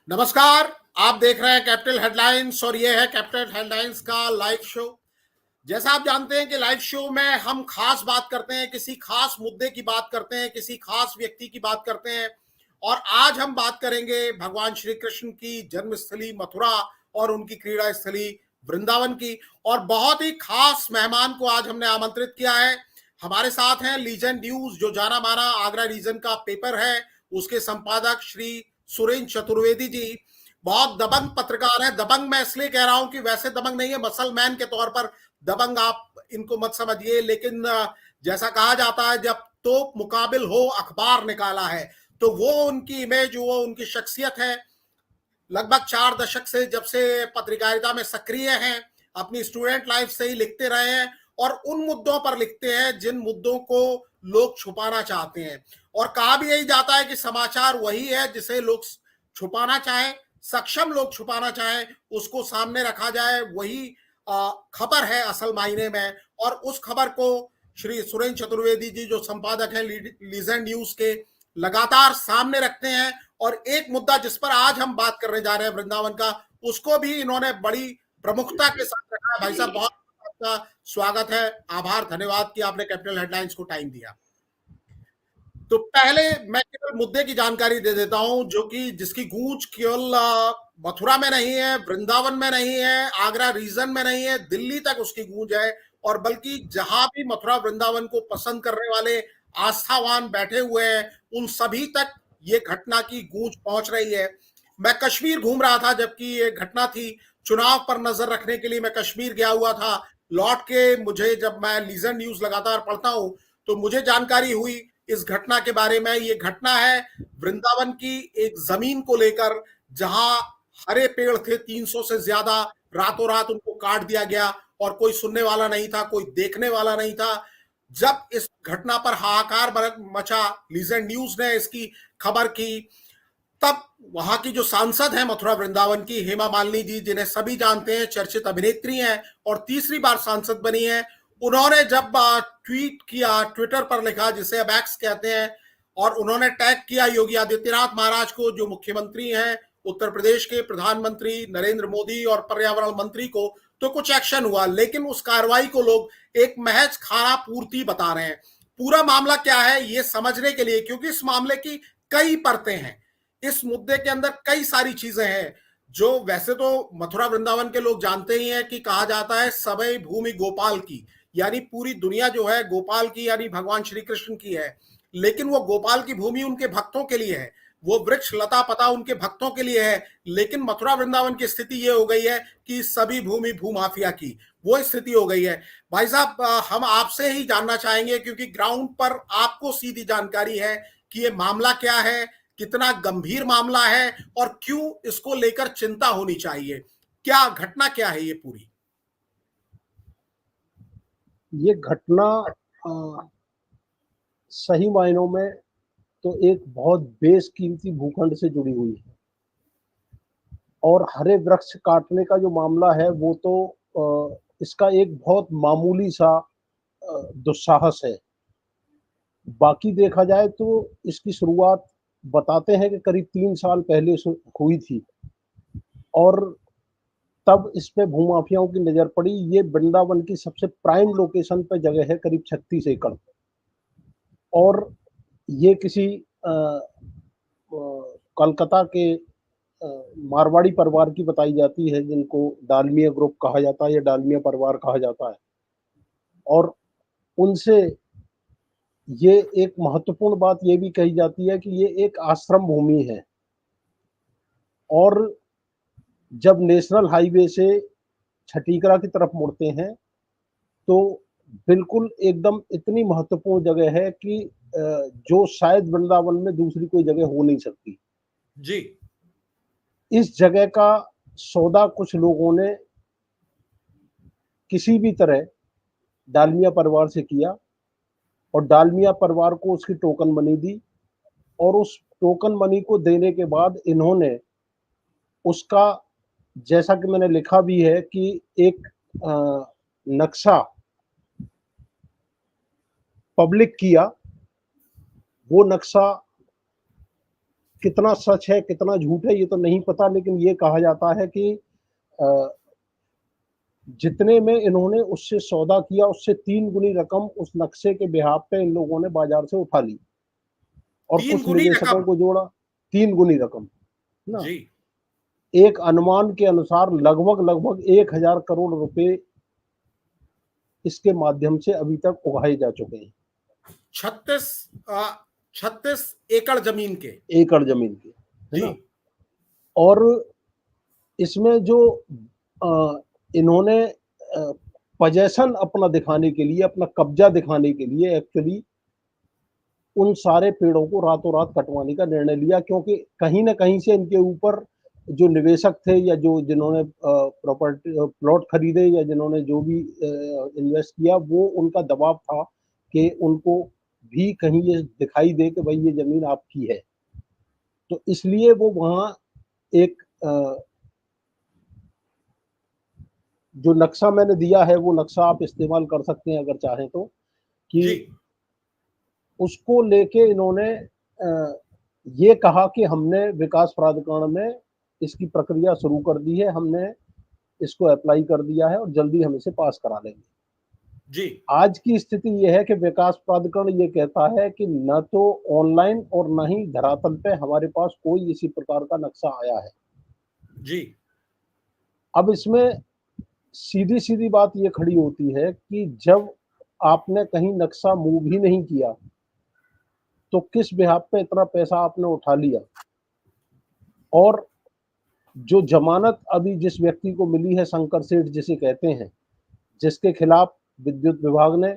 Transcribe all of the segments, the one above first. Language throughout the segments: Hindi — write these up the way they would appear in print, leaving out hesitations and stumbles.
नमस्कार। आप देख रहे हैं कैपिटल हेडलाइंस और ये है कैपिटल हेडलाइंस का लाइव शो। जैसा आप जानते हैं कि लाइव शो में हम खास बात करते हैं, किसी खास मुद्दे की बात करते हैं, किसी खास व्यक्ति की बात करते हैं। और आज हम बात करेंगे भगवान श्री कृष्ण की जन्मस्थली मथुरा और उनकी क्रीड़ा स्थली वृंदावन की। और बहुत ही खास मेहमान को आज हमने आमंत्रित किया है। हमारे साथ हैं लीजेंड न्यूज, जो जाना माना आगरा रीजन का पेपर है, उसके संपादक श्री सुरेंद्र चतुर्वेदी जी। बहुत दबंग पत्रकार है। दबंग मैं इसलिए कह रहा हूं कि वैसे दबंग नहीं है, मसल मैन के तौर पर दबंग आप इनको मत समझिए, लेकिन जैसा कहा जाता है जब तो मुकाबिल हो अखबार निकाला है, तो वो उनकी इमेज, वो उनकी शख्सियत है। लगभग 4 दशक से जब से पत्रकारिता में सक्रिय हैं, अपनी स्टूडेंट लाइफ से ही लिखते रहे हैं और उन मुद्दों पर लिखते हैं जिन मुद्दों को लोग छुपाना चाहते हैं। और कहा भी यही जाता है कि समाचार वही है जिसे लोग छुपाना चाहें, सक्षम लोग छुपाना चाहें, उसको सामने रखा जाए, वही खबर है असल मायने में। और उस खबर को श्री सुरेंद्र चतुर्वेदी जी, जो संपादक हैं लीजेंड न्यूज के, लगातार सामने रखते हैं। और एक मुद्दा जिस पर आज हम बात करने जा रहे हैं वृंदावन का, उसको भी इन्होंने बड़ी प्रमुखता के साथ रखा है। भाई साहब, बहुत आपका स्वागत है। आभार, धन्यवाद कि आपने कैपिटल हेडलाइंस को टाइम दिया। तो पहले मैं केवल मुद्दे की जानकारी दे देता हूं, जो कि जिसकी गूंज केवल मथुरा में नहीं है, वृंदावन में नहीं है, आगरा रीजन में नहीं है, दिल्ली तक उसकी गूंज है। और बल्कि जहां भी मथुरा वृंदावन को पसंद करने वाले आस्थावान बैठे हुए हैं, उन सभी तक ये घटना की गूंज पहुंच रही है। मैं कश्मीर घूम रहा था जबकि ये घटना थी। चुनाव पर नजर रखने के लिए मैं कश्मीर गया हुआ था। लौट के मुझे, जब मैं लीजेंड न्यूज लगातार पढ़ता हूं, तो मुझे जानकारी हुई इस घटना के बारे में। ये घटना है वृंदावन की एक जमीन को लेकर, जहां हरे पेड़ थे 300 से ज्यादा, रातों रात उनको काट दिया गया और कोई सुनने वाला नहीं था, कोई देखने वाला नहीं था। जब इस घटना पर हाहाकार मचा, लीजेंड न्यूज ने इसकी खबर की, तब वहां की जो सांसद है मथुरा वृंदावन की, हेमा मालिनी जी, जिन्हें सभी जानते हैं, चर्चित अभिनेत्री हैं और तीसरी बार सांसद बनी है, उन्होंने जब ट्वीट किया, ट्विटर पर लिखा, जिसे अब एक्स कहते हैं, और उन्होंने टैग किया योगी आदित्यनाथ महाराज को, जो मुख्यमंत्री हैं उत्तर प्रदेश के, प्रधानमंत्री नरेंद्र मोदी और पर्यावरण मंत्री को, तो कुछ एक्शन हुआ। लेकिन उस कार्रवाई को लोग एक महज खाना पूर्ति बता रहे हैं। पूरा मामला क्या है ये समझने के लिए, क्योंकि इस मामले की कई परतें हैं, इस मुद्दे के अंदर कई सारी चीजें हैं, जो वैसे तो मथुरा वृंदावन के लोग जानते ही हैं कि कहा जाता है सबई भूमि गोपाल की, यानी पूरी दुनिया जो है गोपाल की, यानी भगवान श्री कृष्ण की है। लेकिन वो गोपाल की भूमि उनके भक्तों के लिए है, वो वृक्ष लता पता उनके भक्तों के लिए है। लेकिन मथुरा वृंदावन की स्थिति ये हो गई है कि सभी भूमि भूमाफिया की वो स्थिति हो गई है। भाई साहब, हम आपसे ही जानना चाहेंगे, क्योंकि ग्राउंड पर आपको सीधी जानकारी है कि ये मामला क्या है, कितना गंभीर मामला है और क्यों इसको लेकर चिंता होनी चाहिए। क्या घटना क्या है ये पूरी? ये घटना सही मायनों में तो एक बहुत बेशकीमती भूखंड से जुड़ी हुई है। और हरे वृक्ष काटने का जो मामला है वो तो इसका एक बहुत मामूली सा दुस्साहस है। बाकी देखा जाए तो इसकी शुरुआत बताते हैं कि करीब 3 साल पहले हुई थी और तब इस पे भूमाफियाओं की नजर पड़ी। ये वृंदावन की सबसे प्राइम लोकेशन पे जगह है, करीब 36 एकड़। और ये किसी कोलकाता के मारवाड़ी परिवार की बताई जाती है, जिनको डालमिया ग्रुप कहा जाता है या डालमिया परिवार कहा जाता है। और उनसे ये एक महत्वपूर्ण बात ये भी कही जाती है कि ये एक आश्रम भूमि है। और जब नेशनल हाईवे से छठीकरा की तरफ मुड़ते हैं तो बिल्कुल एकदम इतनी महत्वपूर्ण जगह है कि जो शायद वृंदावन में दूसरी कोई जगह हो नहीं सकती जी। इस जगह का सौदा कुछ लोगों ने किसी भी तरह डालमिया परिवार से किया और डालमिया परिवार को उसकी टोकन मनी दी। और उस टोकन मनी को देने के बाद इन्होंने उसका, जैसा कि मैंने लिखा भी है, कि एक नक्शा पब्लिक किया। वो नक्शा कितना सच है कितना झूठ है ये तो नहीं पता, लेकिन ये कहा जाता है कि जितने में इन्होंने उससे सौदा किया उससे 3 गुनी रकम उस नक्शे के बिहाफ पे इन लोगों ने बाजार से उठा ली और 3 कुछ गुनी निवेशकों रकम। को जोड़ा। 3 गुनी रकम ना, जी। एक अनुमान के अनुसार लगभग 1000 करोड़ रुपए इसके माध्यम से अभी तक उगाए जा चुके हैं। 36 एकड़ जमीन के, एकड़ जमीन के, है जी। ना। और इसमें जो इन्होंने पोजेशन अपना दिखाने के लिए, अपना कब्जा दिखाने के लिए एक्चुअली उन सारे पेड़ों को रातों रात कटवाने का निर्णय लिया, क्योंकि कहीं ना कहीं से इनके ऊपर जो निवेशक थे या जो जिन्होंने प्रॉपर्टी प्लॉट खरीदे या जिन्होंने जो भी इन्वेस्ट किया, वो उनका दबाव था कि उनको भी कहीं ये दिखाई दे कि भाई ये जमीन आपकी है। तो इसलिए वो वहां एक जो नक्शा मैंने दिया है वो नक्शा आप इस्तेमाल कर सकते हैं अगर चाहें तो, कि जी। उसको लेके इन्होंने ये कहा कि हमने विकास प्राधिकरण में इसकी प्रक्रिया शुरू कर दी है, हमने इसको अप्लाई कर दिया है और जल्दी हम इसे पास करा लेंगे। जी। आज की स्थिति यह है कि विकास प्राधिकरण ये कहता है कि न तो ऑनलाइन और न ही धरातल पे हमारे पास कोई इसी प्रकार का नक्शा आया है। जी। अब इसमें सीधी सीधी बात ये खड़ी होती है कि जब आपने कहीं नक्शा मूव ही नहीं किया तो किस बिहाफ पे इतना पैसा आपने उठा लिया। और जो जमानत अभी जिस व्यक्ति को मिली है, शंकर सेठ जिसे कहते हैं, जिसके खिलाफ विद्युत विभाग ने,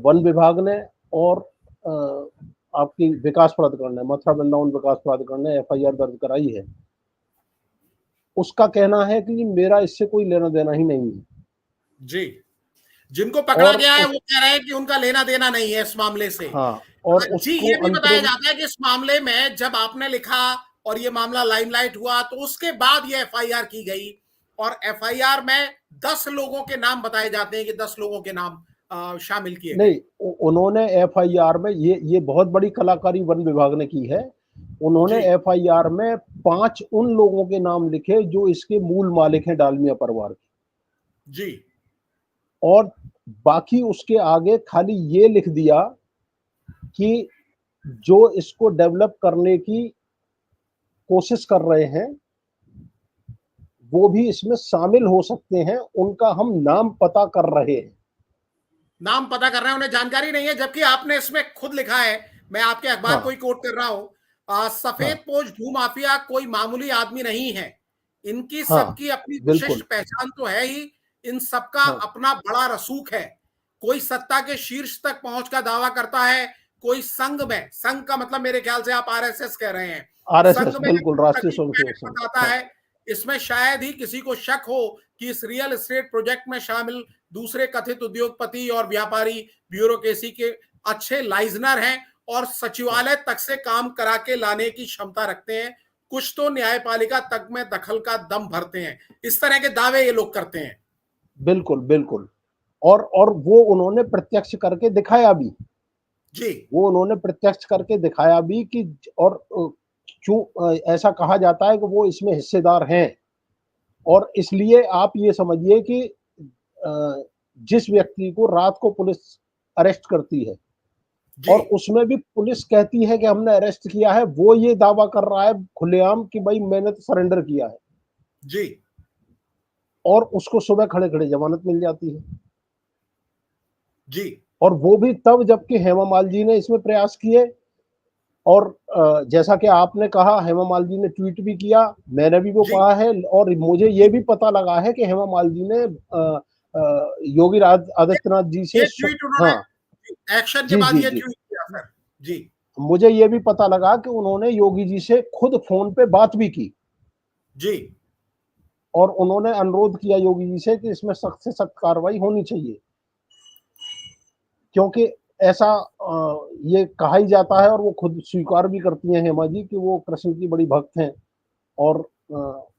वन विभाग ने और आपकी विकास प्राधिकरण ने, मथुरा वृंदावन विकास प्राधिकरण ने एफआईआर दर्ज कराई है, उसका कहना है कि मेरा इससे कोई लेना देना ही नहीं है। जी। जिनको पकड़ा और गया है उस, वो कह रहे हैं कि उनका लेना देना नहीं है इस मामले से। हाँ, और जी, उसको ये भी बताया अंतरिम, जाता है कि इस मामले में जब आपने लिखा और ये मामला लाइमलाइट हुआ तो उसके बाद ये एफआईआर की गई और एफआईआर में 10 लोगों के नाम बताए जाते हैं कि 10 लोगों के नाम शामिल किए गए। नहीं, उन्होंने एफआईआर में ये बहुत बड़ी कलाकारी वन विभाग ने की है। उन्होंने जी। एफआईआर में 5 उन लोगों के नाम लिखे जो इसके मूल मालिक हैं, डालमिया परिवार के, जी। और बाकी उसके आगे खाली ये लिख दिया कि जो इसको डेवलप करने की कोशिश कर रहे हैं वो भी इसमें शामिल हो सकते हैं, उनका हम नाम पता कर रहे हैं। नाम पता कर रहे हैं, उन्हें जानकारी नहीं है, जबकि आपने इसमें खुद लिखा है, मैं आपके अखबार को ही हाँ, कोट कर रहा हूं, सफेद हाँ, पोश भूमाफिया कोई मामूली आदमी नहीं है, इनकी हाँ, सबकी अपनी विशिष्ट बिल्कुल, पहचान तो है ही, इन सबका हाँ, अपना बड़ा रसूख है। कोई सत्ता के शीर्ष तक पहुंच का दावा करता है, कोई संघ में, संघ का मतलब मेरे ख्याल से आप आरएसएस कह रहे हैं, संघ आरएसएस, में बिल्कुल, राष्ट्रीय स्वयंसेवक सर्टिफिकेट संघ, बताता हाँ, है। इसमें शायद ही किसी को शक हो कि इस रियल एस्टेट प्रोजेक्ट में शामिल दूसरे कथित उद्योगपति और व्यापारी ब्यूरोक्रेसी के अच्छे लाइजनर हैं और हाँ, सचिवालय तक से काम करा के लाने की क्षमता रखते हैं, कुछ तो न्यायपालिका तक में दखल का दम भरते हैं। इस तरह के दावे ये लोग करते हैं। बिल्कुल, बिल्कुल। और वो उन्होंने प्रत्यक्ष करके दिखाया भी। जी। वो उन्होंने प्रत्यक्ष करके दिखाया भी कि, और क्यों ऐसा कहा जाता है कि वो इसमें हिस्सेदार हैं। और इसलिए आप ये समझिए कि जिस व्यक्ति को रात को पुलिस अरेस्ट करती है जी। और उसमें भी पुलिस कहती है कि हमने अरेस्ट किया है, वो ये दावा कर रहा है खुलेआम कि भाई मैंने तो सरेंडर किया है, जी। और उसको सुबह खड़े खड़े जमानत मिल जाती है। जी। और वो भी तब जबकि हेमा मालिनी ने इसमें प्रयास किए। और जैसा कि आपने कहा, हेमा मालिनी ने ट्वीट भी किया, मैंने भी वो जी। पढ़ा है, और मुझे ये भी पता लगा है कि हेमा मालिनी ने योगी आदित्यनाथ जी से, ये ट्वीट उन्होंने हाँ, एक्शन के जी, बाद जी, ये जी, ट्वीट किया सर। जी। मुझे ये भी पता लगा कि उन्होंने योगी जी से खुद फोन पे बात भी की जी। और उन्होंने अनुरोध किया योगी जी से कि इसमें सख्त से सख्त कार्रवाई होनी चाहिए, क्योंकि ऐसा ये कहा ही जाता है और वो खुद स्वीकार भी करती हैं हेमा जी कि वो कृष्ण की बड़ी भक्त हैं, और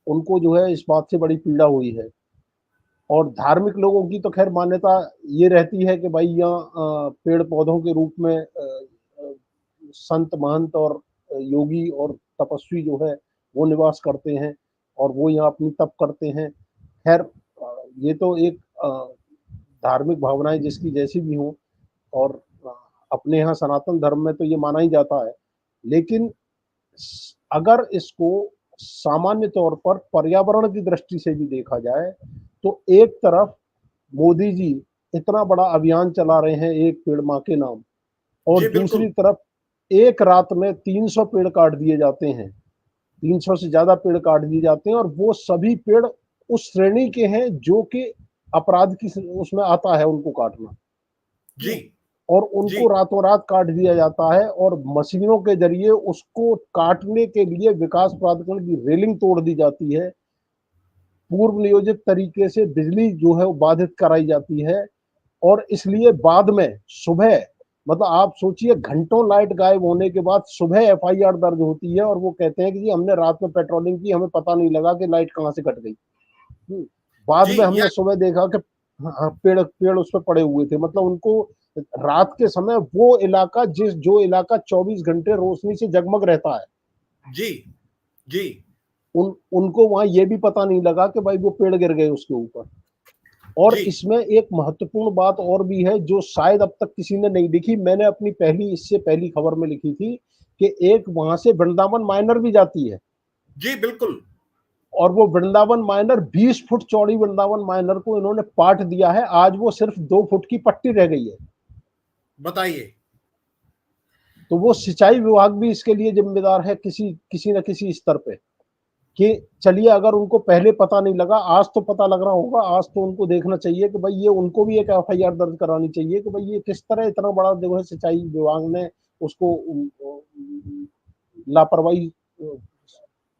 उनको जो है इस बात से बड़ी पीड़ा हुई है। और धार्मिक लोगों की तो खैर मान्यता ये रहती है कि भाई यहाँ पेड़ पौधों के रूप में संत महंत और योगी और तपस्वी जो है वो निवास करते हैं और वो यहाँ अपनी तप करते हैं। खैर ये तो एक धार्मिक भावनाएं जिसकी जैसी भी हों, और अपने यहाँ सनातन धर्म में तो ये माना ही जाता है। लेकिन अगर इसको सामान्य तौर पर पर्यावरण की दृष्टि से भी देखा जाए तो एक तरफ मोदी जी इतना बड़ा अभियान चला रहे हैं एक पेड़ माँ के नाम, और जी दूसरी बिल्कुल। तरफ एक रात में 300 पेड़ काट दिए जाते हैं, 300 से ज्यादा पेड़ काट दिए जाते हैं, और वो सभी पेड़ उस श्रेणी के हैं जो कि अपराध की उसमें आता है उनको काटना, जी और जी उनको रातों रात काट दिया जाता है, और मशीनों के जरिए उसको काटने के लिए विकास प्राधिकरण की रेलिंग तोड़ दी जाती है, पूर्व नियोजित तरीके से बिजली जो है वो बाधित कराई जाती है, और इसलिए बाद में सुबह, मतलब आप सोचिए घंटों लाइट गायब होने के बाद सुबह एफआईआर दर्ज होती है और वो कहते हैं कि जी हमने रात में पेट्रोलिंग की, हमें पता नहीं लगा कि लाइट कहाँ से कट गई। बाद जी में या हमने सुबह देखा कि हाँ, पेड़ पेड़ उस पर पड़े हुए थे। मतलब उनको रात के समय वो इलाका जो इलाका 24 घंटे रोशनी से जगमग रहता है, जी जी उनको वहां ये भी पता नहीं लगा कि भाई वो पेड़ गिर गए उसके ऊपर। और जी इसमें एक महत्वपूर्ण बात और भी है जो शायद अब तक किसी ने नहीं लिखी, मैंने अपनी इससे पहली खबर में लिखी थी कि एक वहां से वृंदावन माइनर भी जाती है, जी बिल्कुल। और वो वृंदावन माइनर 20 फुट चौड़ी वृंदावन माइनर को इन्होंने पाट दिया है, आज वो सिर्फ 2 फुट की पट्टी रह गई है। बताइए। तो वो सिंचाई विभाग भी इसके लिए जिम्मेदार है किसी किसी न किसी स्तर पे, कि चलिए अगर उनको पहले पता नहीं लगा, आज तो पता लग रहा होगा, आज तो उनको देखना चाहिए कि भाई ये उनको भी एक एफआईआर दर्ज करानी चाहिए कि भाई ये किस तरह इतना बड़ा जो है सिंचाई विभाग ने उसको लापरवाही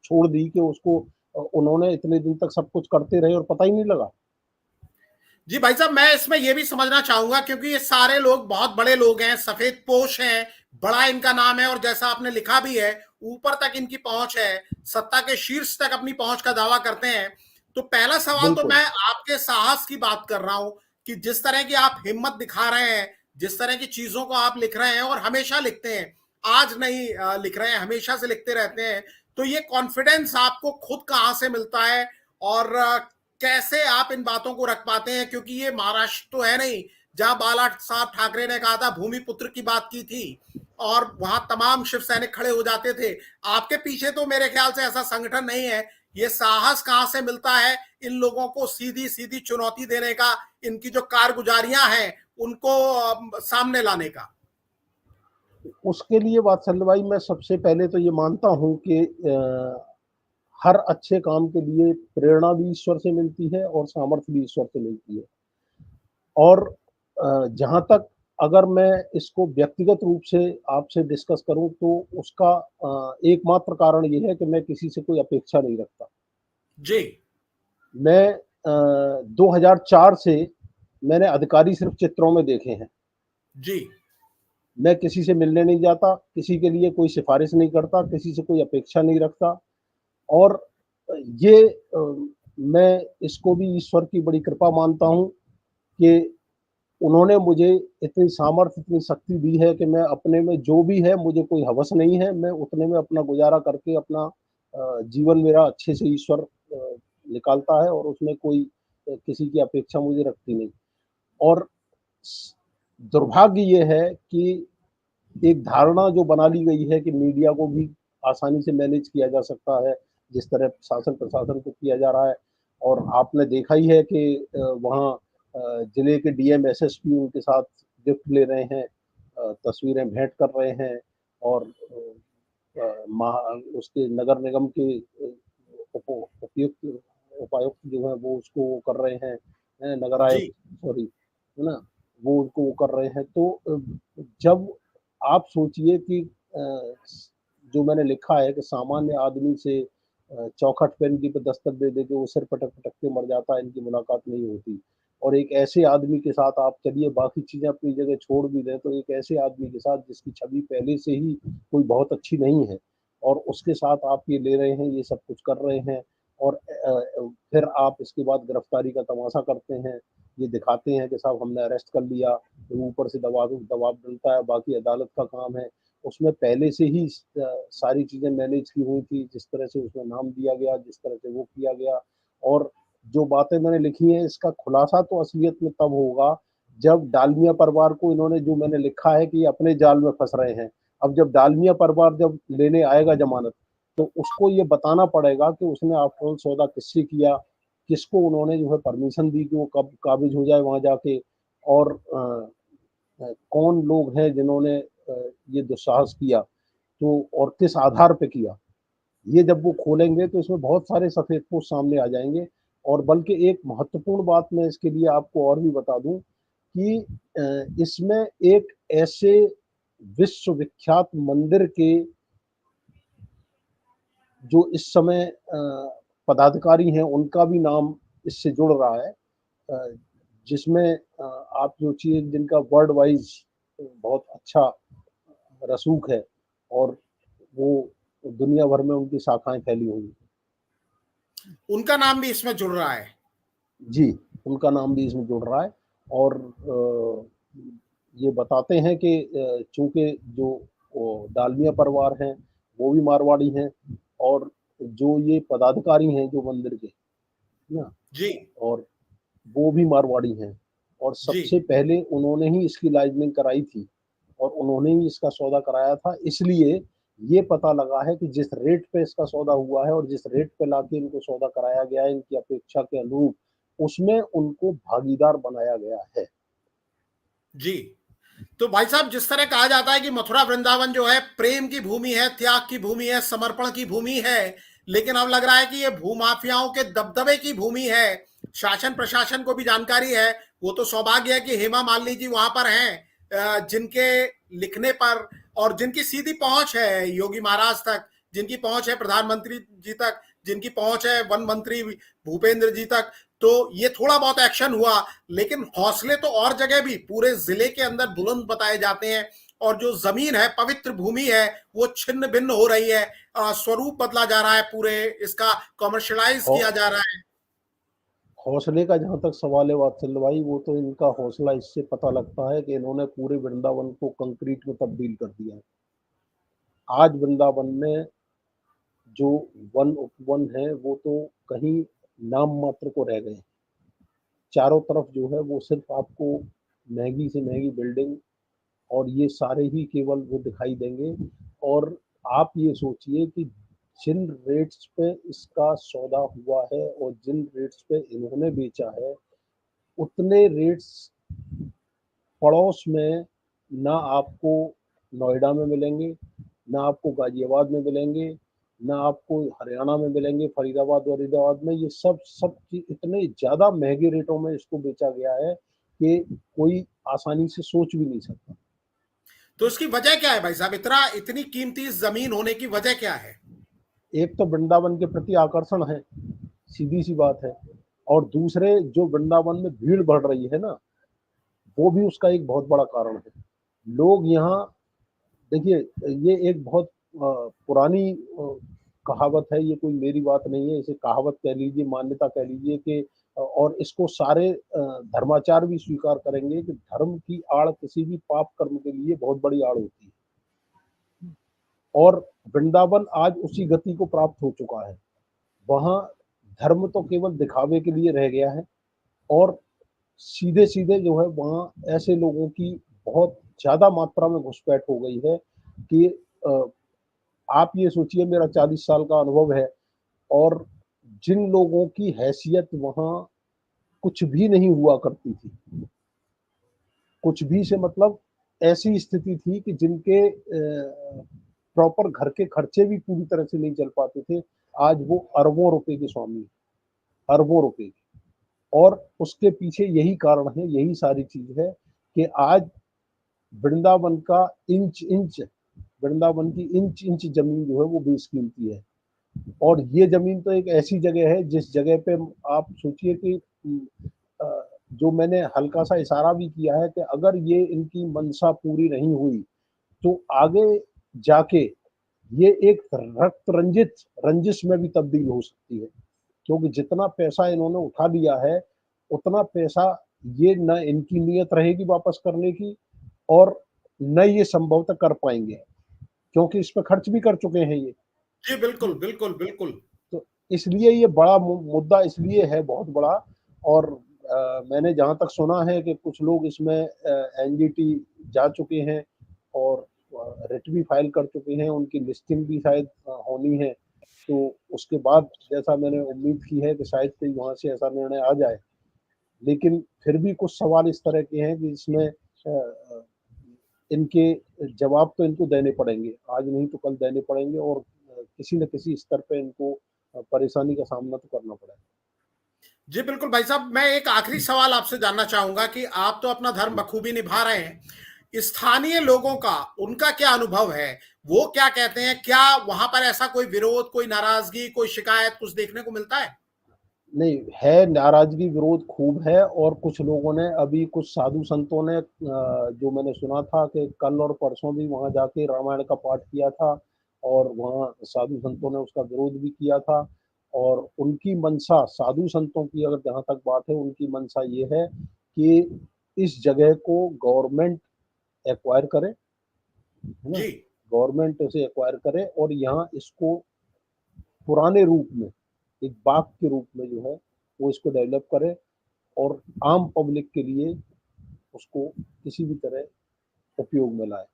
छोड़ दी कि उसको उन्होंने इतने दिन तक सब कुछ करते रहे और पता ही नहीं लगा। जी भाई साहब, मैं इसमें यह भी समझना चाहूंगा क्योंकि ये सारे लोग बहुत बड़े लोग हैं, सफेद पोश हैं, बड़ा इनका नाम है, और जैसा आपने लिखा भी है ऊपर तक इनकी पहुंच है, सत्ता के शीर्ष तक अपनी पहुंच का दावा करते हैं। तो पहला सवाल तो बिल्कुल मैं आपके साहस की बात कर रहा हूं कि जिस तरह की आप हिम्मत दिखा रहे हैं, जिस तरह की चीजों को आप लिख रहे हैं और हमेशा लिखते हैं, आज नहीं लिख रहे हैं, हमेशा से लिखते रहते हैं, तो ये कॉन्फिडेंस आपको खुद कहां से मिलता है और कैसे आप इन बातों को रख पाते हैं? क्योंकि ये महाराष्ट्र तो है नहीं जहां बाला साहब ठाकरे ने कहा था, भूमिपुत्र की बात की थी और वहां तमाम शिव सैनिक खड़े हो जाते थे। आपके पीछे तो मेरे ख्याल से ऐसा संगठन नहीं है। ये साहस कहां से मिलता है इन लोगों को सीधी सीधी चुनौती देने का, इनकी जो कारगुजारियां हैं उनको सामने लाने का? उसके लिए वात्सल्य भाई मैं सबसे पहले तो ये मानता हूं कि हर अच्छे काम के लिए प्रेरणा भी ईश्वर से मिलती है और सामर्थ्य भी ईश्वर से मिलती है। और जहाँ तक अगर मैं इसको व्यक्तिगत रूप से आपसे डिस्कस करूं तो उसका एकमात्र कारण ये है कि मैं किसी से कोई अपेक्षा नहीं रखता। जी मैं 2004 से मैंने अधिकारी सिर्फ चित्रों में देखे हैं। जी मैं किसी से मिलने नहीं जाता, किसी के लिए कोई सिफारिश नहीं करता, किसी से कोई अपेक्षा नहीं रखता। और ये मैं इसको भी ईश्वर की बड़ी कृपा मानता हूँ कि उन्होंने मुझे इतनी सामर्थ्य, इतनी शक्ति दी है कि मैं अपने में जो भी है, मुझे कोई हवस नहीं है, मैं उतने में अपना गुजारा करके अपना जीवन मेरा अच्छे से ईश्वर निकालता है, और उसमें कोई किसी की अपेक्षा मुझे रखती नहीं। और दुर्भाग्य ये है कि एक धारणा जो बना ली गई है कि मीडिया को भी आसानी से मैनेज किया जा सकता है, जिस तरह शासन प्रशासन को किया जा रहा है। और आपने देखा ही है कि वहाँ जिले के डीएम एसएसपी उनके साथ गिफ्ट ले रहे हैं, तस्वीरें भेंट कर रहे हैं, और उसके नगर निगम के उपयुक्त उपायुक्त जो है वो उसको वो कर रहे हैं, नगर जी आयुक्त, सॉरी, है ना, वो उनको वो कर रहे हैं। तो जब आप सोचिए कि जो मैंने लिखा है कि सामान्य आदमी से चौखट पे इनकी पे दस्तक दे दे के वो सिर पटक पटक के मर जाता है, इनकी मुलाकात नहीं होती। और एक ऐसे आदमी के साथ आप चलिए बाकी चीजें अपनी जगह छोड़ भी दें, तो एक ऐसे आदमी के साथ जिसकी छवि पहले से ही कोई बहुत अच्छी नहीं है, और उसके साथ आप ये ले रहे हैं, ये सब कुछ कर रहे हैं, और फिर आप इसके बाद गिरफ्तारी का तमाशा करते हैं, ये दिखाते हैं कि साहब हमने अरेस्ट कर लिया, तो ऊपर से दबाव दबाव डलता है, बाकी अदालत का काम है। उसमें पहले से ही सारी चीज़ें मैनेज की हुई थी, जिस तरह से उसमें नाम दिया गया, जिस तरह से वो किया गया। और जो बातें मैंने लिखी हैं, इसका खुलासा तो असलियत में तब होगा जब डालमिया परिवार को इन्होंने, जो मैंने लिखा है कि ये अपने जाल में फँस रहे हैं। अब जब डालमिया परिवार जब लेने आएगा ज़मानत, तो उसको ये बताना पड़ेगा कि उसने आफ्टर ऑल सौदा किससे किया, किसको उन्होंने जो है परमिशन दी कि वो कब काबिज़ हो जाए वहाँ जाके, और कौन लोग हैं जिन्होंने ये दुस्साहस किया, तो और किस आधार पे किया। ये जब वो खोलेंगे तो इसमें बहुत सारे सफेदपोश सामने आ जाएँगे। और बल्कि एक महत्वपूर्ण बात मैं इसके लिए आपको और भी बता दूँ कि इसमें एक ऐसे विश्व-विख्यात मंदिर के जो इस समय पदाधिकारी हैं, उनका भी नाम इससे जुड़ रहा है, जिसमें आप सोचिए जिनका वर्ल्ड वाइज़ बहुत अच्छा रसूख है, और वो दुनिया भर में उनकी शाखाएँ फैली हुई हैं। उनका नाम भी इसमें जुड़ रहा है। जी, उनका नाम भी इसमें जुड़ रहा है। और ये बताते हैं कि चूँकि जो डालमिया परिवार हैं, वो भी मारवाड़ी हैं, और जो ये पदाधिकारी हैं जो मंदिर के, है ना? जी, और वो भी मारवाड़ी हैं, और जी। सबसे पहले उन्होंने ही इसकी लाइजनिंग कराई थी, और उन्होंने ही इसका सौदा कराया था। इसलिए ये पता लगा है कि जिस रेट पे इसका सौदा हुआ है और जिस रेट पे लाके इनको सौदा कराया गया है इनकी अपेक्षा के अनुरूप, उसमें उनको भागीदार बनाया गया है। जी। तो भाई साहब, जिस तरह कहा जाता है कि मथुरा वृंदावन जो है प्रेम की भूमि है, त्याग की भूमि है, समर्पण की भूमि है, लेकिन अब लग रहा है कि ये भूमाफियाओं के दबदबे की भूमि है। शासन प्रशासन को भी जानकारी है। वो तो सौभाग्य है कि हेमा मालिनी जी वहां पर हैं, जिनके लिखने पर और जिनकी सीधी पहुंच है योगी महाराज तक, जिनकी पहुंच है प्रधानमंत्री जी तक, जिनकी पहुंच है वन मंत्री भूपेंद्र जी तक। तो ये थोड़ा बहुत एक्शन हुआ, लेकिन हौसले तो और जगह भी पूरे जिले के अंदर बुलंद बताए जाते हैं। और जो जमीन है, पवित्र भूमि है, वो छिन्न भिन्न हो रही है, स्वरूप बदला जा रहा है, पूरे इसका कॉमर्शलाइज हौ किया जा रहा है। हौसले का जहाँ तक सवाल है वात्सल भाई, वो तो इनका हौसला इससे पता लगता है कि इन्होंने पूरे वृंदावन को कंक्रीट में तब्दील कर दिया है। आज वृंदावन में जो वन उपवन है, वो तो कहीं नाम मात्र को रह गए हैं। चारों तरफ जो है वो सिर्फ़ आपको महँगी से महँगी बिल्डिंग और ये सारे ही केवल वो दिखाई देंगे। और आप ये सोचिए कि जिन रेट्स पे इसका सौदा हुआ है और जिन रेट्स पे इन्होंने बेचा है, उतने रेट्स पड़ोस में ना आपको नोएडा में मिलेंगे, ना आपको गाज़ियाबाद में मिलेंगे, ना आपको हरियाणा में मिलेंगे, फरीदाबाद में। ये सब चीज़ इतने ज़्यादा महँगे रेटों में इसको बेचा गया है कि कोई आसानी से सोच भी नहीं सकता। तो इसकी वजह क्या है भाई साहब? इतनी कीमती जमीन होने की वजह क्या है? एक तो वृंदावन के प्रति आकर्षण है, सीधी-सी बात है। और दूसरे जो वृंदावन में भीड़ बढ़ रही है ना, वो भी उसका एक बहुत बड़ा कारण है। लोग यहाँ, देखिए, ये एक बहुत पुरानी कहावत है, ये कोई मेरी बात नहीं है, इसे कहावत कह लीजिए, मान्यता कह लीजिए कि और इसको सारे धर्माचार्य भी स्वीकार करेंगे कि धर्म की आड़ किसी भी पाप कर्म के लिए बहुत बड़ी आड़ होती है। और वृंदावन आज उसी गति को प्राप्त हो चुका है। वहाँ धर्म तो केवल दिखावे के लिए रह गया है, और सीधे-सीधे जो है वहाँ ऐसे लोगों की बहुत ज़्यादा मात्रा में घुसपैठ हो गई है कि अ, आप ये सोचिए, मेरा 40 साल का अनुभव है, और जिन लोगों की हैसियत वहाँ कुछ भी नहीं हुआ करती थी, कुछ भी से मतलब ऐसी स्थिति थी कि जिनके प्रॉपर घर के खर्चे भी पूरी तरह से नहीं चल पाते थे, आज वो अरबों रुपए के स्वामी हैं, अरबों रुपए के। और उसके पीछे यही कारण है, यही सारी चीज़ है कि आज वृंदावन का इंच-इंच, वृंदावन की इंच-इंच ज़मीन जो है वो बेशकीमती है। और ये ज़मीन तो एक ऐसी जगह है जिस जगह पे आप सोचिए कि अ, जो मैंने हल्का-सा इशारा भी किया है कि अगर ये इनकी मंशा पूरी नहीं हुई, तो आगे जाके ये एक रक्त रंजित रंजिश में भी तब्दील हो सकती है। क्योंकि जितना पैसा इन्होंने उठा लिया है, उतना पैसा ये न इनकी नीयत रहेगी वापस करने की, और न ये संभवतः कर पाएँगे। क्योंकि इस पे खर्च भी कर चुके हैं ये। जी बिल्कुल बिल्कुल बिल्कुल। तो इसलिए ये बड़ा मुद्दा इसलिए है बहुत बड़ा। और मैंने जहाँ तक सुना है कि कुछ लोग इसमें एनजीटी जा चुके हैं और रिट भी फाइल कर चुके हैं, उनकी लिस्टिंग भी शायद होनी है। तो उसके बाद जैसा मैंने उम्मीद की है कि शायद कोई वहाँ से ऐसा निर्णय आ जाए। लेकिन फिर भी कुछ सवाल इस तरह के हैं कि इसमें इनके जवाब तो इनको देने पड़ेंगे, आज नहीं तो कल देने पड़ेंगे, और किसी न किसी स्तर पे इनको परेशानी का सामना तो करना पड़ेगा। जी बिल्कुल भाई साहब, मैं एक आखिरी सवाल आपसे जानना चाहूंगा कि आप तो अपना धर्म बखूबी निभा रहे हैं, स्थानीय लोगों का उनका क्या अनुभव है, वो क्या कहते हैं, क्या वहां पर ऐसा कोई विरोध, कोई नाराजगी, कोई शिकायत कुछ देखने को मिलता है? नहीं है, नाराजगी विरोध खूब है। और कुछ लोगों ने, अभी कुछ साधु संतों ने, जो मैंने सुना था कि कल और परसों भी वहां जाके रामायण का पाठ किया था, और वहां साधु संतों ने उसका विरोध भी किया था। और उनकी मंशा, साधु संतों की अगर जहां तक बात है, उनकी मंशा ये है कि इस जगह को गवर्नमेंट एक्वायर करे, है ना, जी गवर्नमेंट उसे एक्वायर करे और यहाँ इसको पुराने रूप में, एक बाग के रूप में जो है वो इसको डेवलप करे, और आम पब्लिक के लिए उसको किसी भी तरह उपयोग में लाए।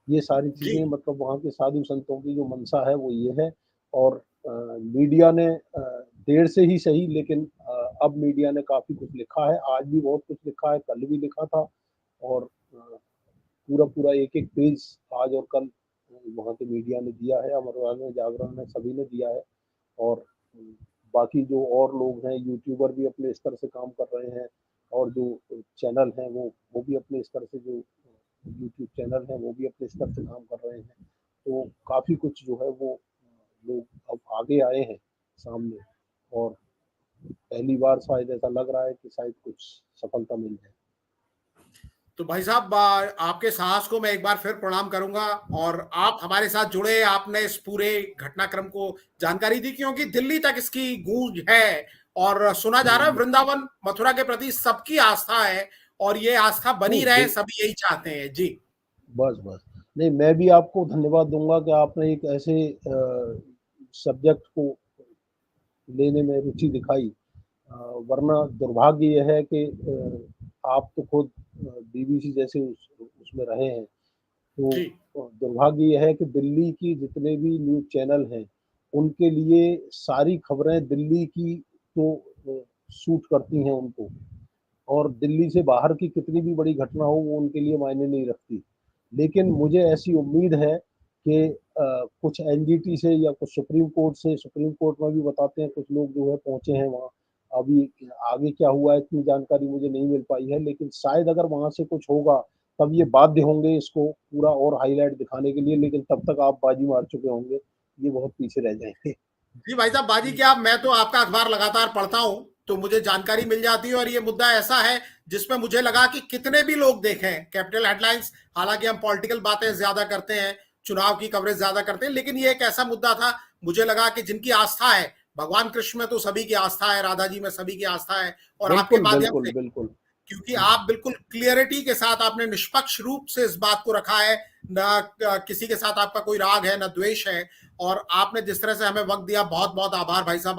ये सारी जी चीजें, मतलब वहाँ के साधु संतों की जो मंशा है वो ये है। और मीडिया ने देर से ही सही, लेकिन अब मीडिया ने काफी कुछ लिखा है, आज भी बहुत कुछ लिखा है, कल भी लिखा था। और पूरा पूरा एक एक पेज आज और कल वहाँ के मीडिया ने दिया है, अमर उजाला ने, जागरण ने, सभी ने दिया है। और बाकी जो और लोग हैं, यूट्यूबर भी अपने स्तर से काम कर रहे हैं, और जो चैनल हैं वो भी अपने स्तर से, जो यूट्यूब चैनल हैं वो भी अपने स्तर से काम कर रहे हैं। तो काफ़ी कुछ जो है वो लोग अब आगे आए हैं सामने, और पहली बार शायद ऐसा लग रहा है कि शायद कुछ सफलता मिल जाए। तो भाई साहब, आपके साहस को मैं एक बार फिर प्रणाम करूंगा, और आप हमारे साथ जुड़े, आपने इस पूरे घटनाक्रम को जानकारी दी, क्योंकि दिल्ली तक इसकी गूंज है, और सुना जा रहा है वृंदावन मथुरा के प्रति सबकी आस्था है, और ये आस्था बनी रहे, नहीं, सभी यही चाहते हैं जी। बस बस। नहीं, मैं भी आपको धन्यवाद दूंगा कि आपने एक ऐसे सब्जेक्ट को लेने में रुचि दिखाई। वरना दुर्भाग्य यह है कि आप तो खुद बीबीसी जैसे उसमें रहे हैं। तो जी दुर्भाग्य यह है कि दिल्ली की जितने भी न्यूज़ चैनल हैं, उनके लिए सारी खबरें दिल्ली की तो सूट करती हैं उनको, और दिल्ली से बाहर की कितनी भी बड़ी घटना हो वो उनके लिए मायने नहीं रखती। लेकिन मुझे ऐसी उम्मीद है कि कुछ एनजीटी से या कुछ सुप्रीम कोर्ट से, सुप्रीम कोर्ट में भी बताते हैं कुछ लोग जो है पहुंचे हैं वहाँ। अभी आगे क्या हुआ है इतनी जानकारी मुझे नहीं मिल पाई है, लेकिन शायद अगर वहां से कुछ होगा तब ये बाध्य होंगे इसको पूरा और हाईलाइट दिखाने के लिए, लेकिन तब तक आप बाजी मार चुके होंगे, ये बहुत पीछे रह जाएंगे। जी भाई साहब, बाजी क्या, मैं तो आपका अखबार लगातार पढ़ता हूं, तो मुझे जानकारी मिल जाती है, और ये मुद्दा ऐसा है जिसमें मुझे लगा कि कितने भी लोग देखें कैपिटल हेडलाइंस, हालांकि हम पॉलिटिकल बातें ज्यादा करते हैं, चुनाव की कवरेज ज्यादा करते हैं, लेकिन ये एक ऐसा मुद्दा था, मुझे लगा कि जिनकी आस्था है, भगवान कृष्ण में तो सभी की आस्था है, राधा जी में सभी की आस्था है, और आपके बिल्कुल माध्यम बिल्कुल से, बिल्कुल। क्योंकि आप बिल्कुल क्लियरिटी के साथ आपने निष्पक्ष रूप से इस बात को रखा है, न किसी के साथ आपका कोई राग है, न द्वेष है, और आपने जिस तरह से हमें वक्त दिया, बहुत बहुत आभार भाई साहब।